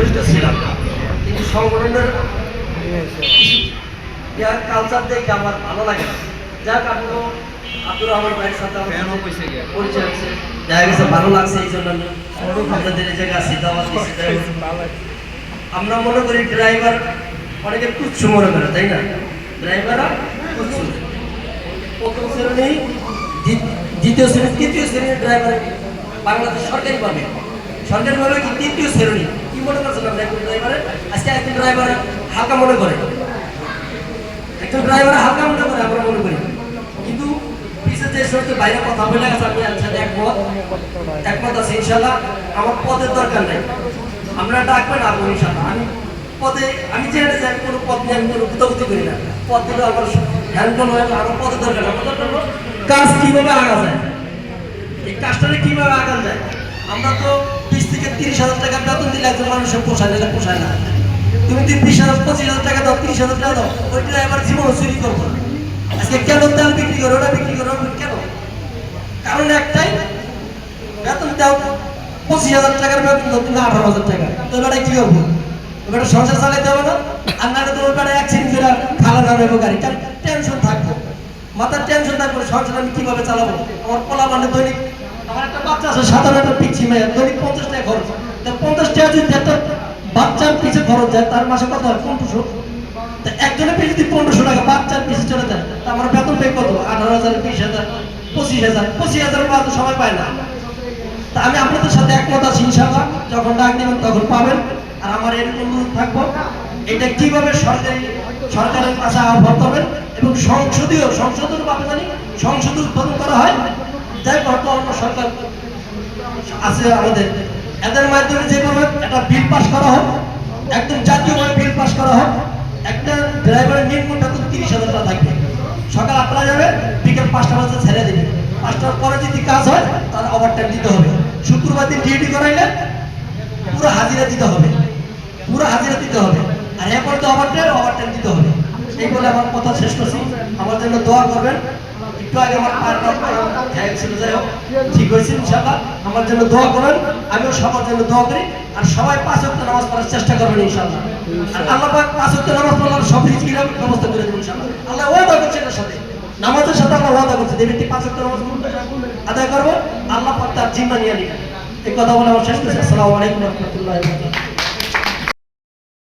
সংগঠিত ছিলাম না, কিন্তু সংগঠনের কালচার দেখে আমার ভালো লাগে না। যাক, আব্দুর রহমান ভাইয়ের সাথে আমার পরিচয় হচ্ছে, দেখা গেছে ভালো লাগছে, এই জন্য আপনাদের এই জায়গায় আসি, দাওয়াত দিচ্ছি। আমরা মনে করি ড্রাইভার অনেকে তুচ্ছ মনে করে, তাই না? ড্রাইভাররা তুচ্ছ, প্রথম শ্রেণী, দ্বিতীয় শ্রেণী, তৃতীয় শ্রেণীর ড্রাইভার বাংলাদেশ সরকারিভাবে কি তৃতীয় শ্রেণী কি মনে করছেন আমরা? একজন ড্রাইভারে আজকে একজন ড্রাইভার হালকা মনে করে, একজন ড্রাইভার হালকা মনে করে আমরা মনে করি, কিন্তু পিছিয়ে যে সমস্ত বাইরে কথা বলে গেছে আমি সাথে একমত আছি। ইনশাল্লাহ আমার পদের দরকার নেই, আমরা ডাকবেন আপনি ইনশাল্লাহ। আমি যেটা যাই কোনো পদ নিয়ে আমি কোনো গুতাগুতি করি না, পদ দিলে আমার হ্যান্ডল হয়ে আমার পদের দরকার না। পদের দরকার কাজ কীভাবে আগা যায়, এই কাজটাকে কীভাবে আগান যায়। আমরা তো 20 থেকে 30,000 টাকা বেতন দিলে একজন মানুষের পোষায় না। তুমি 20,000 25,000 টাকা দাও, 30,000 টাকা দাও, ওই ড্রাইভার জীবনও চুরি করবো না। আজকে কেন তেল বিক্রি করো, ওটা বিক্রি করো, কেন? কারণ একটাই, বেতন দাও 25,000 টাকার বেতন দাও, তুমি 18,000 টাকা, তো এবারে কি করবো? এবারে সংসার চালাইতে হবে না? আর না তো এবারে অ্যাক্সিডেন্ট করে খালা নামে গাড়ি, টেনশন থাকবো, মাথার টেনশন থাকবো, সংসার আমি কিভাবে চালাবো? আমার পোলা মানে দৈনিক, আমার একটা বাচ্চা আছে, সাধারণ একটা পিচ্ছি মেয়ে, দৈনিক 50 টাকা খরচ। 50 টাকা যদি একটা বাচ্চার পিছিয়ে খরচ যায়, তার মাসে কত হয়? 1500। একজনের পিছিয়ে যদি 1500 টাকা বাচ্চার পিছিয়ে চলে যায়, তা আমার বেতন পেয়ে কত? 18,000, 20,000, 25,000। 25,000 পাওয়া তো সবাই পায় না। তা আমি আপনাদের সাথে একমত আছি, ইনশাআল্লাহ যখন ডাক দিবেন তখন পাবেন। আর আমার এরকম অনুরোধ থাকবো, এটা কিভাবে সরকারের কাছে আহ্বান করবেন এবং সংসদীয় ভাবে জানি সংসদ উদ্বোধন করা হয়। যাই বর্তমান সরকার আছে আমাদের, এদের মাধ্যমে যেভাবে একটা বিল পাস করা হোক, একদম জাতীয়ভাবে বিল পাস করা হোক। একটা ড্রাইভারের নিম্ন বেতন 30,000 টাকা থাকবে, সকাল 8টা যাবে, বিকেল 5টা বাজে ছেড়ে দেবে। 5টার পরে যদি কাজ হয় তাহলে ওভারটাইম দিতে হবে। শুক্রবার দিন ডিউটি করাইলে পুরো হাজিরা দিতে হবে, আর এরপর তো ওভারটাইম দিতে হবে। এই বলে আমার কথা শেষ করছি। আমার জন্য দোয়া করবেন। একটু আগে আমার ছিল, যাই হোক ঠিক হয়েছে ইনশাআল্লাহ। আমার জন্য দোয়া করবেন, আমিও সবার জন্য দোয়া করি। আর সবাই 5 ওয়াক্ত নামাজ পড়ার চেষ্টা করবেন ইনশাআল্লাহ। আর আল্লাহ পাক 5 ওয়াক্ত নামাজ পড়ার সব রিজিকের ব্যবস্থা করে দেবেন ইনশাআল্লাহ। আল্লাহ ওয়াদা করছে, এর সাথে নামাজের সাথে আল্লাহ ওয়াদা করছে, যে ব্যক্তি 5 ওয়াক্ত নামাজ আদায় করবে, আল্লাহ পাক তার জিম্মা নিয়ে নেবেন। এই কথা বলে আমার শেষ করছি। আসসালামু আলাইকুম ওয়া রাহমাতুল্লাহি ওয়া বারাকাতুহু।